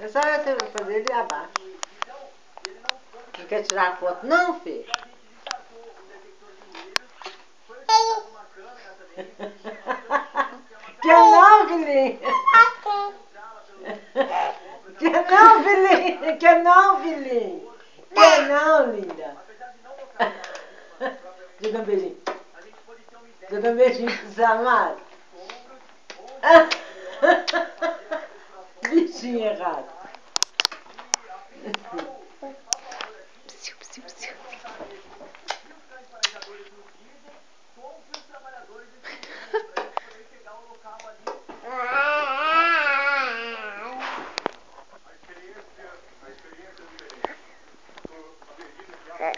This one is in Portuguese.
É só você fazer ele abaixo. Não quer tirar a foto não, filho? Quer não, filhinho? Quer não, filhinho? Quer não, filhinho? Quer não, linda? Deixa eu dar um beijinho. Deixa eu dar um beijinho pro seu amado. Bichinho errado. Psiu, psiu, psiu. É.